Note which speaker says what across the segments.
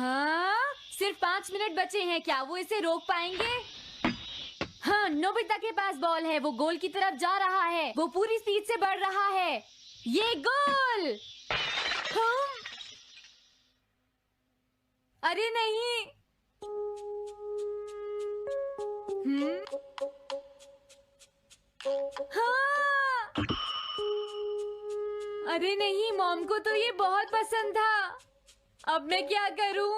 Speaker 1: हाँ, सिर्फ 5 मिनट बचे हैं, क्या वो इसे रोक पाएंगे? हाँ, नोबिता के पास बॉल है, वो गोल की तरफ जा रहा है, वो पूरी स्पीड से बढ़ रहा है। ये गोल! हाँ? अरे नहीं! हाँ! अरे नहीं, मॉम को तो ये बहुत पसंद था। अब मैं क्या करूं?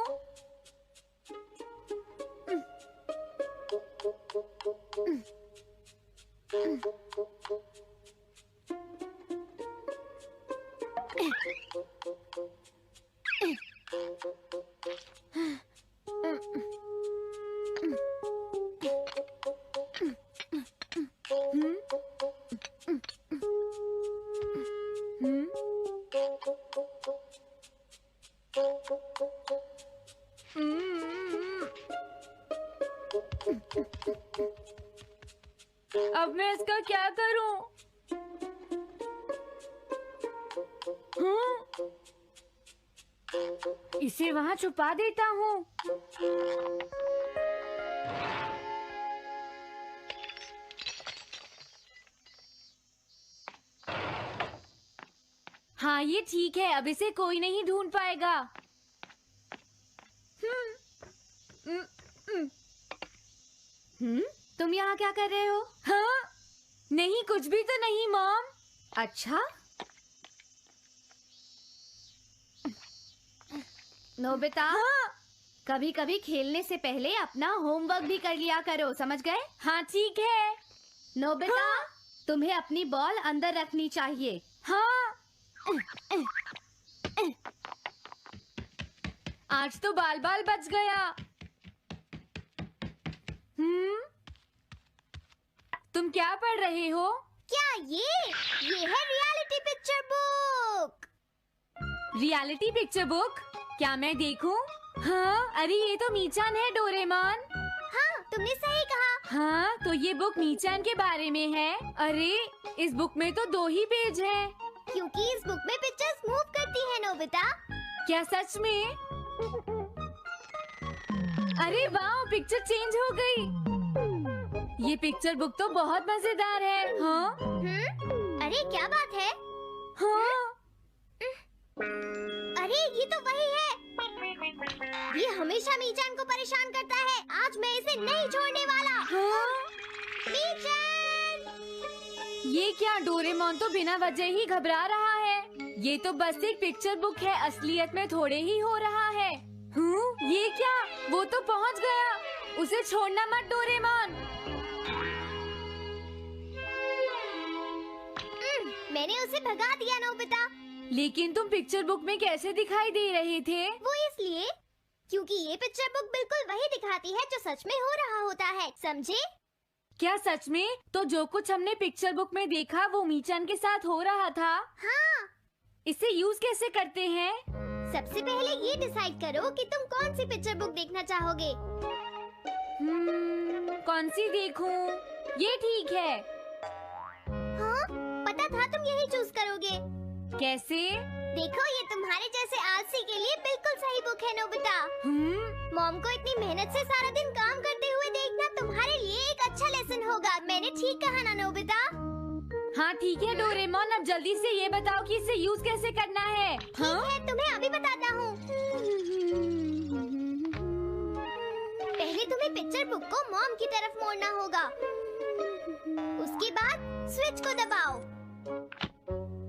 Speaker 1: अब मैं इसका क्या करूं? इसे वहां छुपा देता हूँ। हाँ, ये ठीक है, अब इसे कोई नहीं ढूंढ पाएगा।
Speaker 2: तुम यहाँ क्या कर रहे हो?
Speaker 1: हाँ? नहीं, कुछ भी तो नहीं मॉम।
Speaker 2: अच्छा, नोबिता,
Speaker 1: हाँ?
Speaker 2: कभी कभी खेलने से पहले अपना होमवर्क भी कर लिया करो, समझ गए?
Speaker 1: हाँ ठीक है।
Speaker 2: नोबिता,
Speaker 1: हाँ?
Speaker 2: तुम्हें अपनी बॉल अंदर रखनी चाहिए।
Speaker 1: हाँ? आज तो बाल बाल बच गया। तुम क्या पढ़ रहे हो?
Speaker 3: क्या ये है reality picture book.
Speaker 1: Reality picture book? क्या मैं देखूं? हाँ, अरे ये तो मीचान है, डोरेमोन।
Speaker 3: हाँ, तुमने सही कहा।
Speaker 1: हाँ, तो ये बुक मीचान के बारे में है। अरे, इस बुक में तो 2 ही पेज हैं।
Speaker 3: क्योंकि इस बुक में पिक्चर्स मूव करती है नोबिता।
Speaker 1: क्या सच में? अरे वाह, पिक्चर चेंज हो गई। ये पिक्चर बुक तो बहुत मजेदार है। हाँ?
Speaker 3: अरे क्या बात है?
Speaker 1: हाँ?
Speaker 3: अरे ये तो वही है। ये हमेशा मीचान को परेशान करता है। आज मैं इसे नहीं छोड़ने वाला।
Speaker 1: हाँ?
Speaker 3: मीचान!
Speaker 1: ये क्या, डोरेमोन तो बिना वजह ही घबरा रहा है। ये तो बस एक पिक्चर बुक है, असलियत में थोड़े ही हो रहा है। ये क्या, वो तो पहुंच गया। उसे छोड़ना मत डोरेमोन।
Speaker 3: मैंने उसे भगा दिया नोबिता।
Speaker 1: लेकिन तुम पिक्चर बुक में कैसे दिखाई दे रहे थे?
Speaker 3: वो इसलिए क्योंकि ये पिक्चर बुक बिल्कुल वही दिखाती है जो सच में हो रहा होता है, समझे?
Speaker 1: क्या सच में? तो जो कुछ हमने पिक्चर बुक में देखा वो मीचान के साथ हो रहा था?
Speaker 3: हाँ।
Speaker 1: इसे यूज कैसे करते हैं?
Speaker 3: सबसे पहले ये डिसाइड करो कि तुम कौन सी पिक्चर बुक देखना चाहोगे।
Speaker 1: कौन सी देखूं? ये ठीक है।
Speaker 3: हाँ, पता था तुम यही चूज करोगे।
Speaker 1: कैसे?
Speaker 3: देखो, ये तुम्हारे जैसे आलसी के लिए बिल्कुल सही बुक है नोबिता। मॉम को इतनी मेहनत से सारा दिन काम करते हुए देखना तुम्हारे लिए एक अच्छा लेसन होगा। मैंने ठीक कहा ना नोबिता?
Speaker 1: हाँ ठीक है डोरेमोन, अब जल्दी से ये बताओ कि इसे यूज कैसे करना है।
Speaker 3: ठीक है, तुम्हें अभी बताता हूँ। पहले तुम्हें पिक्चर बुक को मॉम की तरफ मोड़ना होगा। उसके बाद स्विच को दबाओ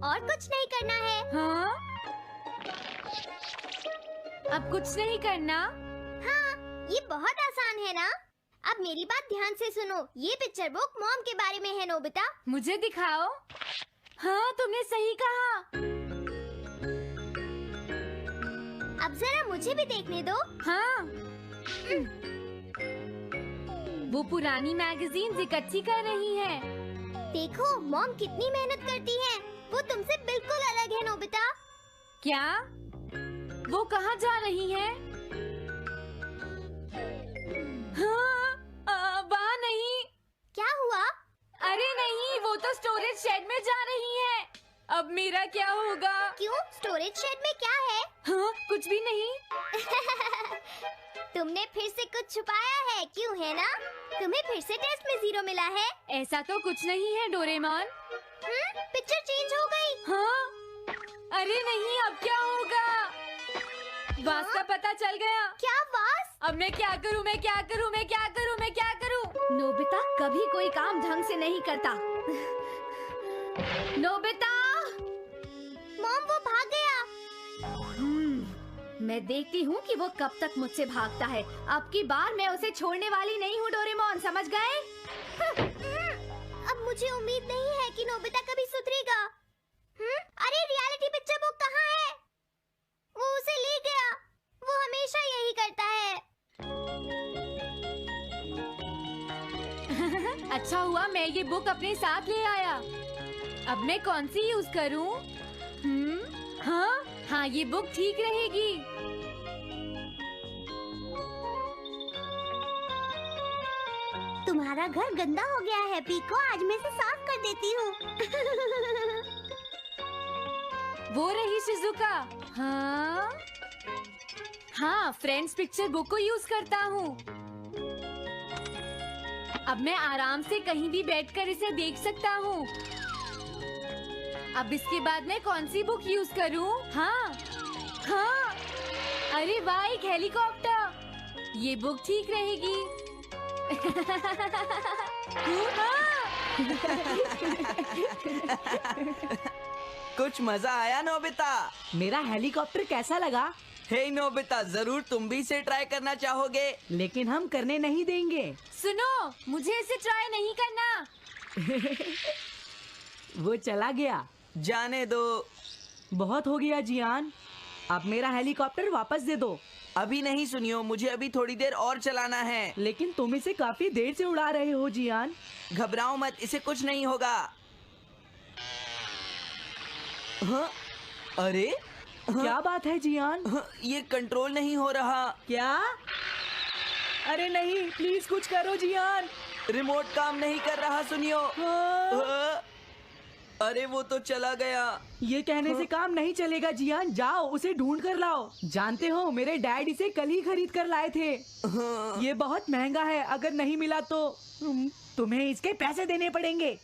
Speaker 3: और कुछ नहीं करना है।
Speaker 1: हाँ? अब कुछ नहीं करना?
Speaker 3: हाँ, ये बहुत आसान है ना? अब मेरी बात ध्यान से सुनो। ये पिक्चर बुक मॉम के बारे में है नोबिता।
Speaker 1: मुझे दिखाओ। हाँ, तुमने सही कहा।
Speaker 3: अब जरा मुझे भी देखने दो।
Speaker 1: हाँ। वो पुरानी मैगजीन्स इकट्ठी कर रही है।
Speaker 3: देखो, मॉम कितनी मेहनत करती है। वो तुमसे बिल्कुल अलग है नोबिता।
Speaker 1: क्या? वो कहाँ जा रही है? हाँ, वहाँ नहीं।
Speaker 3: क्या हुआ?
Speaker 1: अरे नहीं, वो तो स्टोरेज शेड में जा रही है। अब मेरा क्या होगा?
Speaker 3: क्यों? स्टोरेज शेड में क्या है?
Speaker 1: हाँ, कुछ भी नहीं।
Speaker 3: तुमने फिर से कुछ छुपाया है, क्यों है ना? तुम्हें फिर से टेस्ट में 0 मिला है।
Speaker 1: ऐसा तो कुछ नहीं है डोरेमोन।
Speaker 3: पिक्चर चेंज हो गई।
Speaker 1: हाँ? अरे नहीं, अब क्या होगा? वास का पता चल गया।
Speaker 3: क्या वास?
Speaker 1: अब मैं क्या करूँ? मैं क्या करूँ? मैं क्या करूँ? मैं क्या करूँ?
Speaker 2: नोबिता कभी कोई काम ढंग से नहीं करता। नोबिता!
Speaker 3: मॉम, वो भाग गया।
Speaker 2: मैं देखती हूँ कि वो कब तक मुझसे भागता है। अब की बार मैं उसे छोड़ने वाली नहीं हूँ डोरेमोन, समझ गए?
Speaker 3: अब मुझे उम्मीद नहीं है कि नोबिता कभी सुधरेगा। अरे रियलिटी पिक्चर बुक कहाँ है? वो उसे ले गया। वो हमेशा यही करता है।
Speaker 1: अच्छा हुआ मैं ये बुक अपने साथ ले आया। अब मैं कौन सी यूज करूँ? हाँ, ये बुक ठीक रहेगी।
Speaker 3: तुम्हारा घर गंदा हो गया है पीको, आज मैं इसे साफ कर देती हूँ।
Speaker 1: वो रही शिजुका। हाँ, फ्रेंड्स पिक्चर बुक को यूज करता हूँ। अब मैं आराम से कहीं भी बैठकर इसे देख सकता हूँ। अब इसके बाद मैं कौन सी बुक यूज करूँ? हाँ, अरे वाह, एक हेलीकॉप्टर। ये बुक ठीक रहेगी।
Speaker 4: कुछ मजा आया नोबिता?
Speaker 5: मेरा हेलीकॉप्टर कैसा लगा?
Speaker 4: हे नोबिता, जरूर तुम भी इसे ट्राई करना चाहोगे।
Speaker 5: लेकिन हम करने नहीं देंगे।
Speaker 1: सुनो, मुझे इसे ट्राई नहीं करना।
Speaker 5: वो चला गया।
Speaker 4: जाने दो।
Speaker 5: बहुत हो गया जियान, अब मेरा हेलीकॉप्टर वापस दे दो।
Speaker 4: अभी नहीं सुनियो, मुझे अभी थोड़ी देर और चलाना है।
Speaker 5: लेकिन तुम इसे काफी देर से उड़ा रहे हो जियान।
Speaker 4: घबराओ मत, इसे कुछ नहीं होगा। हाँ? अरे
Speaker 5: क्या बात है जियान?
Speaker 4: ये कंट्रोल नहीं हो रहा।
Speaker 5: क्या? अरे नहीं, प्लीज कुछ करो जियान।
Speaker 4: रिमोट काम नहीं कर रहा, सुनियो।
Speaker 5: हाँ।
Speaker 4: अरे वो तो चला गया।
Speaker 5: ये कहने से काम नहीं चलेगा जियान, जाओ उसे ढूंढ कर लाओ। जानते हो, मेरे डैड इसे कल ही खरीद कर लाए थे। ये बहुत महंगा है, अगर नहीं मिला तो तुम्हें इसके पैसे देने पड़ेंगे।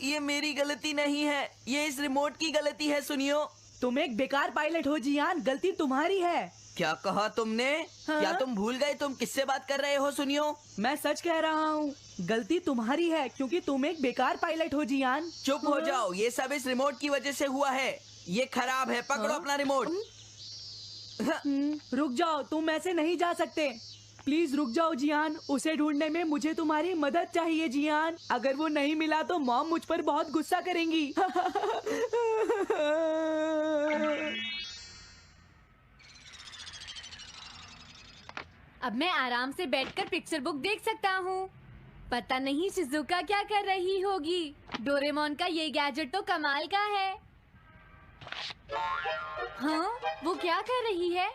Speaker 4: ये मेरी गलती नहीं है, ये इस रिमोट की गलती है, सुनियो।
Speaker 5: तुम एक बेकार पायलट हो जियान, गलती तुम्हारी है।
Speaker 4: क्या कहा तुमने?
Speaker 5: हाँ?
Speaker 4: क्या तुम भूल गए तुम किससे बात कर रहे हो? सुनियो,
Speaker 5: मैं सच कह रहा हूँ, गलती तुम्हारी है क्योंकि तुम एक बेकार पायलट हो जियान।
Speaker 4: चुप हो जाओ, ये सब इस रिमोट की वजह से हुआ है। ये खराब है, पकड़ो अपना रिमोट।
Speaker 5: रुक जाओ, तुम ऐसे नहीं जा सकते। प्लीज रुक जाओ जियान, उसे ढूंढने में मुझे तुम्हारी मदद चाहिए जियान। अगर वो नहीं मिला तो मॉम मुझ पर बहुत गुस्सा करेंगी।
Speaker 1: अब मैं आराम से बैठकर पिक्चर बुक देख सकता हूँ। पता नहीं शिजुका क्या कर रही होगी। डोरेमोन का ये गैजेट तो कमाल का है। हाँ, वो क्या कर रही है?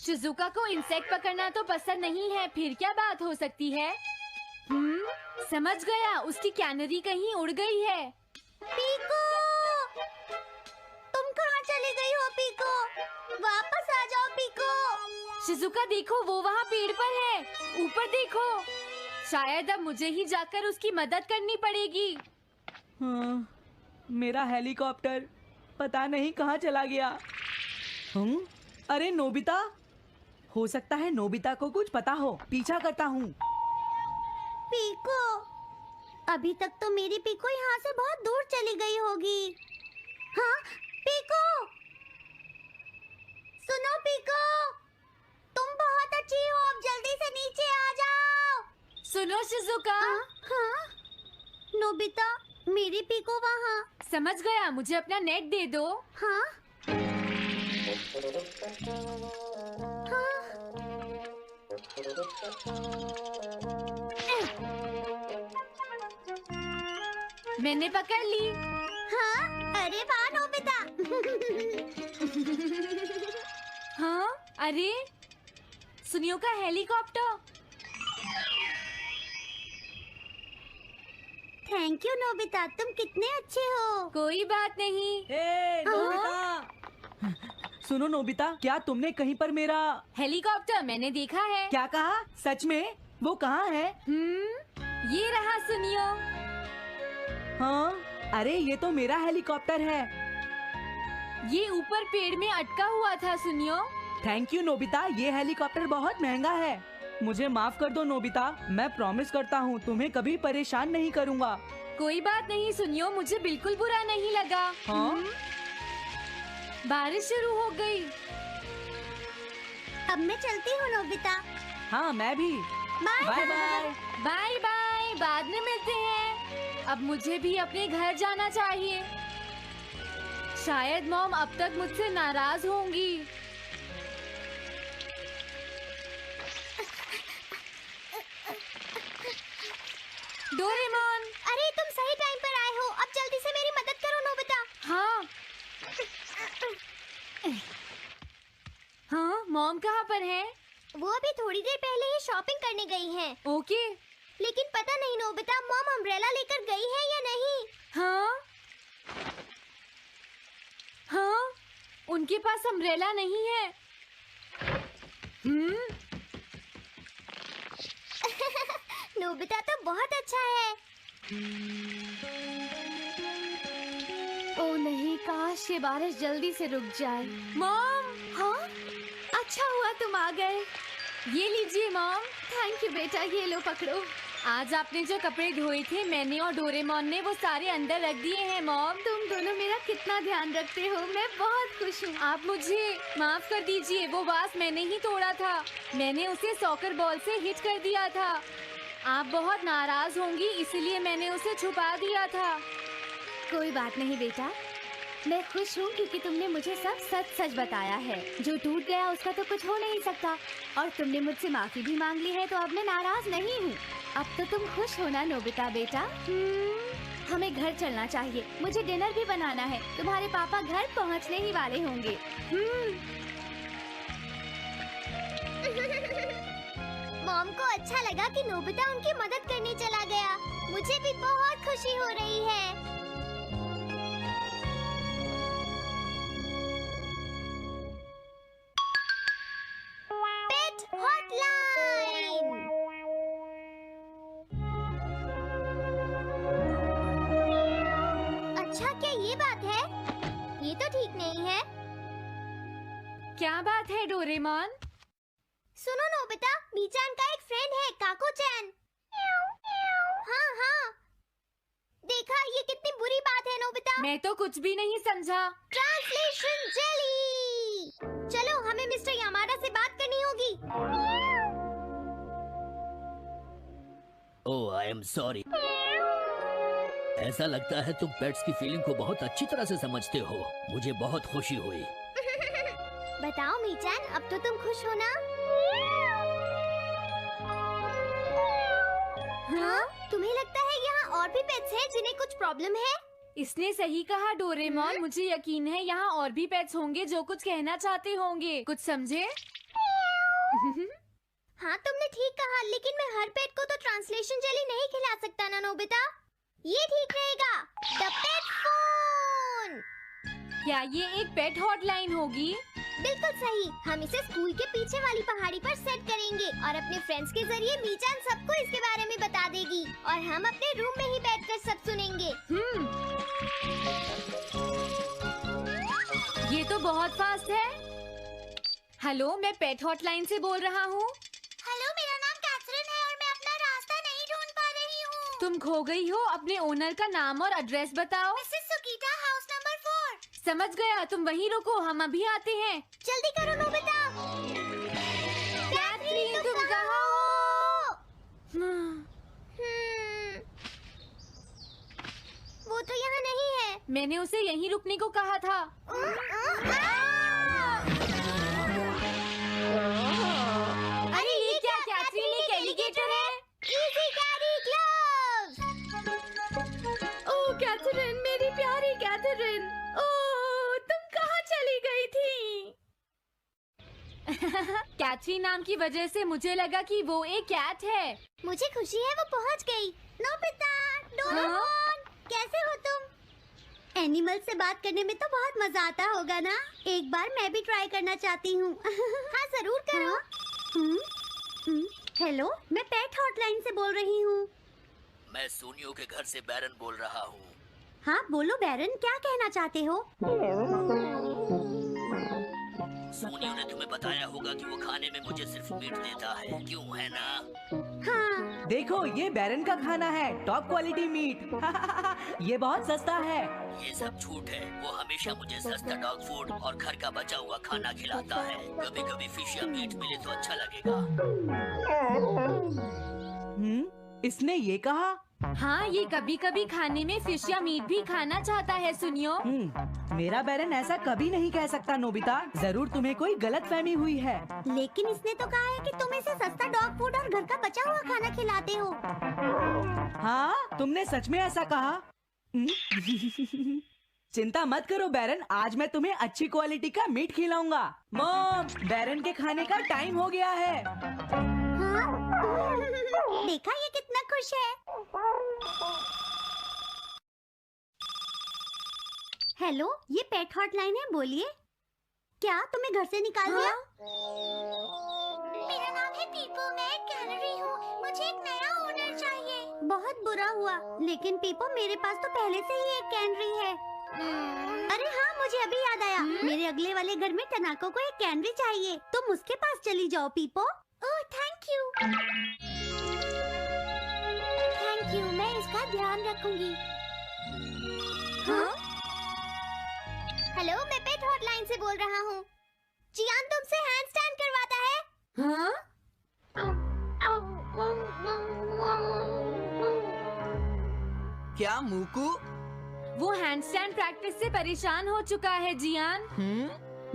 Speaker 1: शिजुका को इंसेक्ट पकड़ना तो पसंद नहीं है, फिर क्या बात हो सकती है? समझ गया, उसकी कैनरी कहीं उड़ गई है।
Speaker 3: पीको, तुम कहाँ चली गई हो पीको? वापस आ जाओ पीको।
Speaker 1: शिजुका देखो, वो वहाँ पेड़ पर है। ऊपर देखो। शायद अब मुझे ही जाकर उसकी मदद करनी पड़ेगी।
Speaker 5: हाँ, मेरा हेलीकॉप्टर पता नहीं कहाँ चला गया। अरे नोबिता, हो सकता है नोबिता को कुछ पता हो, पीछा करता हूँ।
Speaker 3: पीको, अभी तक तो मेरी पीको यहाँ से बहुत दूर चली गई होगी। हाँ, पीको, सुनो पीको, तुम बहुत अच्छी हो, अब जल्दी से नीचे आ जाओ।
Speaker 1: सुनो शिजुका।
Speaker 3: हाँ, नोबिता, मेरी पीको वहाँ।
Speaker 1: समझ गया, मुझे अपना नेट दे दो।
Speaker 3: हाँ,
Speaker 1: मैंने पकड़ ली।
Speaker 3: हाँ, अरे वाह नोबिता।
Speaker 1: हाँ, अरे सुनियो का हेलीकॉप्टर।
Speaker 3: थैंक यू नोबिता, तुम कितने अच्छे हो।
Speaker 1: कोई बात नहीं।
Speaker 5: हे नोबिता, सुनो नोबिता, क्या तुमने कहीं पर मेरा
Speaker 1: हेलीकॉप्टर मैंने देखा है।
Speaker 5: क्या कहा? सच में? वो कहाँ है?
Speaker 1: ये रहा सुनियो।
Speaker 5: हाँ, अरे ये तो मेरा हेलीकॉप्टर है।
Speaker 1: ये ऊपर पेड़ में अटका हुआ था सुनियो।
Speaker 5: थैंक यू नोबिता, ये हेलीकॉप्टर बहुत महंगा है। मुझे माफ कर दो नोबिता, मैं प्रॉमिस करता हूँ तुम्हें कभी परेशान नहीं करूँगा।
Speaker 1: कोई बात नहीं सुनियो, मुझे बिल्कुल बुरा नहीं लगा।
Speaker 5: हाँ?
Speaker 1: बारिश शुरू हो गई।
Speaker 3: अब मैं चलती हूँ नोबिता।
Speaker 5: हाँ मैं भी।
Speaker 3: Bye
Speaker 5: bye bye.
Speaker 1: Bye bye, बाद में मिलते हैं। अब मुझे भी अपने घर जाना चाहिए। शायद मॉम अब तक मुझसे नाराज होंगी। डोरेमोन।
Speaker 3: अरे तुम सही टाइम पर आए हो, अब जल्दी से मेरी मदद करो नोबिता।
Speaker 1: हाँ हाँ, मॉम कहाँ पर है?
Speaker 3: वो अभी थोड़ी देर पहले ही शॉपिंग करने गई हैं।
Speaker 1: ओके।
Speaker 3: लेकिन पता नहीं नोबिता, मॉम अम्ब्रेला लेकर गई है या नहीं।
Speaker 1: हाँ हाँ, उनके पास अम्ब्रेला नहीं है।
Speaker 3: नोबिता तो बहुत अच्छा है।
Speaker 2: ओ नहीं, काश ये बारिश जल्दी से रुक जाए।
Speaker 1: मॉम,
Speaker 2: हाँ, अच्छा हुआ तुम आ गए।
Speaker 1: ये लीजिए मॉम।
Speaker 2: थैंक यू बेटा, ये लो पकड़ो।
Speaker 1: आज आपने जो कपड़े धोए थे मैंने और डोरेमोन ने वो सारे अंदर रख दिए हैं मॉम।
Speaker 2: तुम दोनों मेरा कितना ध्यान रखते हो, मैं बहुत खुश हूँ।
Speaker 1: आप मुझे माफ कर दीजिए, वो वास मैंने ही तोड़ा था। मैंने उसे सॉकर बॉल से हिट कर दिया था। आप बहुत नाराज होंगी इसलिए मैंने उसे छुपा दिया था।
Speaker 2: कोई बात नहीं बेटा, मैं खुश हूँ क्योंकि तुमने मुझे सब सच सच बताया है। जो टूट गया उसका तो कुछ हो नहीं सकता, और तुमने मुझसे माफी भी मांग ली है, तो अब मैं नाराज नहीं हूँ। अब तो तुम खुश हो ना नोबिता बेटा? हमें घर चलना चाहिए, मुझे डिनर भी बनाना है। तुम्हारे पापा घर पहुँचने ही वाले होंगे।
Speaker 3: मॉम को अच्छा लगा कि नोबिता उनकी मदद करने चला गया। मुझे भी बहुत खुशी हो रही है। पेट हॉटलाइन। अच्छा, क्या ये बात है? ये तो ठीक नहीं है।
Speaker 1: क्या बात है डोरेमोन?
Speaker 3: सुनो नोबिता, मीचान का एक फ्रेंड है, काको-चैन। हाँ हाँ, देखा, ये कितनी बुरी बात है नोबिता।
Speaker 1: मैं तो कुछ भी नहीं समझा।
Speaker 3: Translation jelly. चलो, हमें मिस्टर यामाडा से बात करनी होगी।
Speaker 6: ओह, आई एम सॉरी। ऐसा लगता है तुम पेट्स की फीलिंग को बहुत अच्छी तरह से समझते हो। मुझे बहुत खुशी हुई।
Speaker 3: बताओ मीचान, अब तो तुम खुश हो ना? हाँ? तुम्हें लगता है यहाँ और भी पेट्स हैं जिन्हें कुछ प्रॉब्लम है?
Speaker 1: इसने सही कहा डोरेमोन। मुझे यकीन है यहाँ और भी पेट्स होंगे जो कुछ कहना चाहते होंगे। कुछ समझे?
Speaker 3: हाँ, तुमने ठीक कहा, लेकिन मैं हर पेट को तो ट्रांसलेशन जेली नहीं खिला सकता ना नोबिता। ये ठीक रहेगा। The pet phone.
Speaker 1: क्या ये एक पेट हॉटलाइन होगी?
Speaker 3: बिल्कुल सही। हम इसे स्कूल के पीछे वाली पहाड़ी पर सेट करेंगे और अपने फ्रेंड्स के जरिए मीचान सबको इसके बारे में बता देगी और हम अपने रूम में ही बैठकर सब सुनेंगे।
Speaker 1: ये तो बहुत फास्ट है। हेलो, मैं पेट हॉटलाइन से बोल रहा हूँ।
Speaker 3: हेलो, मेरा नाम कैथरीन है और मैं अपना रास्ता नहीं ढूंढ पा रही हूँ।
Speaker 1: तुम खो गई हो, अपने ओनर का नाम और एड्रेस बताओ।
Speaker 3: मिसेस सुकीटा, हाउस नंबर 4।
Speaker 1: समझ गया, तुम वहीं रुको, हम अभी आते हैं।
Speaker 3: जल्दी करो नोबिता।
Speaker 1: कैथरीन, तुम कहाँ हो?
Speaker 3: वो तो यहाँ नहीं है।
Speaker 1: मैंने उसे यहीं रुकने को कहा था। अरे ये क्या कैथरीन, एक एलिगेटर है।
Speaker 3: Easy carry gloves.
Speaker 2: Oh Catherine, मेरी प्यारी कैथरीन, ओह तुम कहाँ चली गई थी?
Speaker 1: कैथरीन नाम की वजह से मुझे लगा कि वो एक कैट है।
Speaker 3: मुझे खुशी है वो पहुँच गई। नोबिता, डोरेमोन, कैसे हो तुम? एनिमल से बात करने में तो बहुत मजा आता होगा ना। एक बार मैं भी ट्राई करना चाहती हूँ। हाँ जरूर करो। हेलो, मैं पेट हॉटलाइन से बोल रही हूँ।
Speaker 6: मैं सोनियो के घर से बैरन बोल रहा हूँ।
Speaker 3: हाँ बोलो बैरन, क्या कहना चाहते हो?
Speaker 6: सोनियो ने तुम्हें बताया होगा कि वो खाने में मुझे सिर्फ मीट देता है, क्यों है ना?
Speaker 3: हाँ।
Speaker 5: देखो ये बैरन का खाना है, टॉप क्वालिटी मीट। ये बहुत सस्ता है।
Speaker 6: ये सब झूठ है। वो हमेशा मुझे सस्ता डॉग फूड और घर का बचा हुआ खाना खिलाता है। कभी कभी फिश या मीट मिले तो अच्छा लगेगा।
Speaker 5: इसने ये कहा?
Speaker 1: हाँ, ये कभी कभी खाने में फिश या मीट भी खाना चाहता है सुनियो।
Speaker 5: मेरा बैरन ऐसा कभी नहीं कह सकता नोबिता। जरूर तुम्हें कोई गलतफहमी हुई है।
Speaker 3: लेकिन इसने तो कहा है कि तुम इसे सस्ता डॉग फूड और घर का बचा हुआ खाना खिलाते हो।
Speaker 5: हाँ, तुमने सच में ऐसा कहा? चिंता मत करो बैरन, आज मैं तुम्हें अच्छी क्वालिटी का मीट खिलाऊंगा। मॉम, बैरन के खाने का टाइम हो गया है।
Speaker 3: हाँ? देखा ये कितना खुश है। हेलो, ये पेट हॉटलाइन है, बोलिए। क्या तुम्हें घर से निकाल दिया? मेरा नाम है पीपो, मैं एक कैनरी हूँ। मुझे एक नया ओनर चाहिए। बहुत बुरा हुआ, लेकिन पीपो मेरे पास तो पहले से ही एक कैनरी है। अरे हाँ, मुझे अभी याद आया। मेरे अगले वाले घर में टनाको को एक कैनरी चाहिए। तुम उसके पास चली जाओ Pipo. Oh thank you. Thank you, मैं इसका ध्यान रखूंगी। हाँ? हेलो, मैं पेट हॉटलाइन से बोल रहा हूँ। जियान तुमसे हैंडस्टैंड करवाता है।
Speaker 1: हाँ?
Speaker 4: क्या मूकू?
Speaker 1: वो हैंडस्टैंड प्रैक्टिस से परेशान हो चुका है जियान।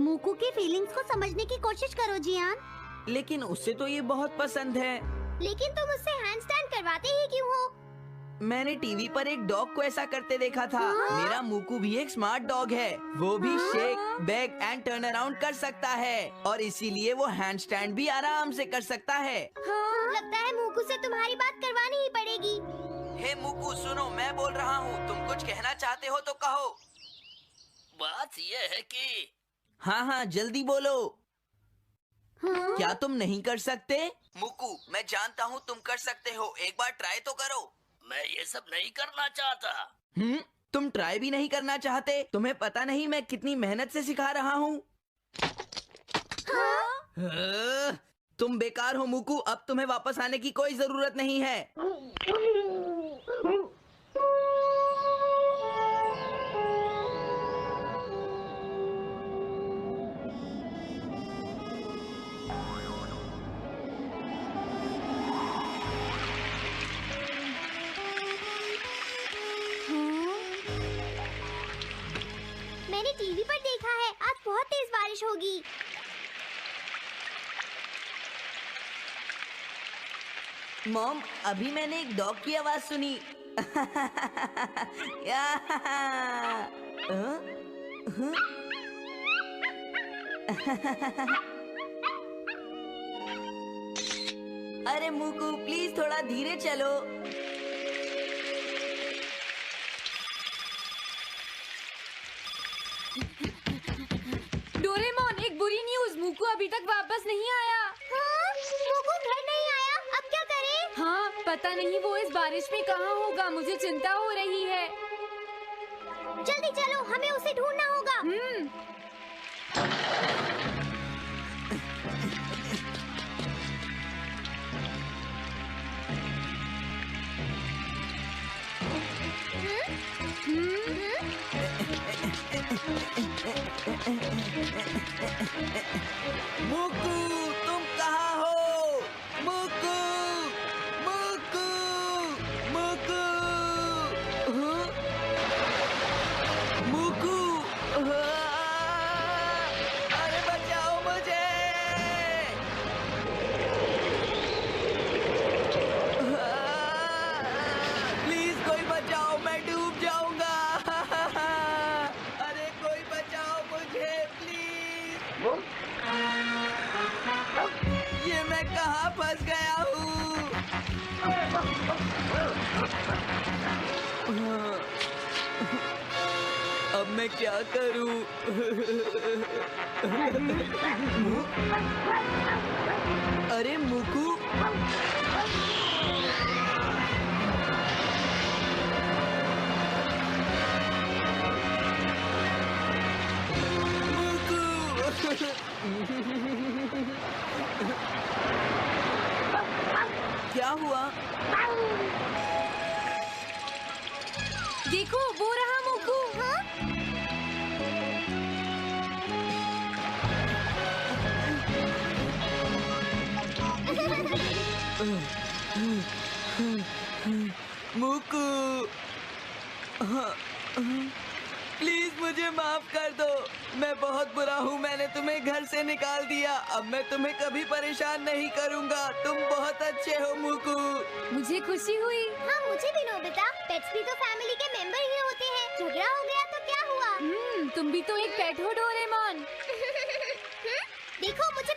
Speaker 3: मूकू की फीलिंग्स को समझने की कोशिश करो जियान।
Speaker 4: लेकिन उसे तो ये बहुत पसंद है।
Speaker 3: लेकिन तुम उससे हैंडस्टैंड करवाते ही क्यों हो?
Speaker 4: मैंने टीवी पर एक डॉग को ऐसा करते देखा था। मेरा मूकू भी एक स्मार्ट डॉग है। वो भी shake, back and turn around कर सकता है और इसीलिए वो हैंडस्टैंड भी आराम से कर सकता है।
Speaker 3: लगता है मूकू से तुम्हारी बात करवानी ही पड़ेगी।
Speaker 4: हे मूकू सुनो, मैं बोल रहा हूँ, तुम कुछ कहना चाहते हो तो कहो।
Speaker 6: बात ये है कि
Speaker 4: हाँ हाँ जल्दी बोलो। क्या तुम नहीं कर सकते? मूकू, मैं जानता हूँ तुम कर सकते हो, एक बार ट्राई तो करो।
Speaker 6: मैं ये सब नहीं करना चाहता।
Speaker 4: तुम ट्राई भी नहीं करना चाहते? तुम्हें पता नहीं मैं कितनी मेहनत से सिखा रहा हूँ। तुम बेकार हो मूकू, अब तुम्हें वापस आने की कोई जरूरत नहीं है।
Speaker 3: मैंने टीवी पर देखा है, आज बहुत तेज बारिश होगी।
Speaker 4: मॉम, अभी मैंने एक डॉग की आवाज सुनी। अरे मूकू प्लीज थोड़ा धीरे चलो।
Speaker 1: डोरेमोन, एक बुरी न्यूज़, मूकू अभी तक वापस नहीं आया।
Speaker 3: हाँ? मूकू घर नहीं आया, अब क्या करें?
Speaker 1: हाँ, पता नहीं वो इस बारिश में कहाँ होगा, मुझे चिंता हो रही है।
Speaker 3: जल्दी चलो, हमें उसे ढूंढना होगा।
Speaker 4: मूकू तुम कहाँ हो? मूकू, मूकू, मूकू, मूकू, अरे बचाओ मुझे। प्लीज कोई बचाओ, मैं डूब जाऊंगा। अरे कोई बचाओ मुझे प्लीज। ये मैं कहाँ फंस गया हूँ? मैं क्या करूं? अरे मुकू, क्या हुआ?
Speaker 1: देखो वो रहा मुकू।
Speaker 3: हाँ?
Speaker 4: मुकू, प्लीज मुझे माफ कर दो। मैं बहुत बुरा हूँ, मैंने तुम्हें घर से निकाल दिया। अब मैं तुम्हें कभी परेशान नहीं करूँगा। तुम बहुत अच्छे हो मुकू।
Speaker 1: मुझे खुशी हुई।
Speaker 3: हाँ मुझे भी नोबिता, पेट्स भी तो फैमिली के मेंबर ही होते हैं। झगड़ा हो गया तो क्या हुआ?
Speaker 1: तुम भी तो एक पेट हो डोरेमोन।
Speaker 3: देखो मुझे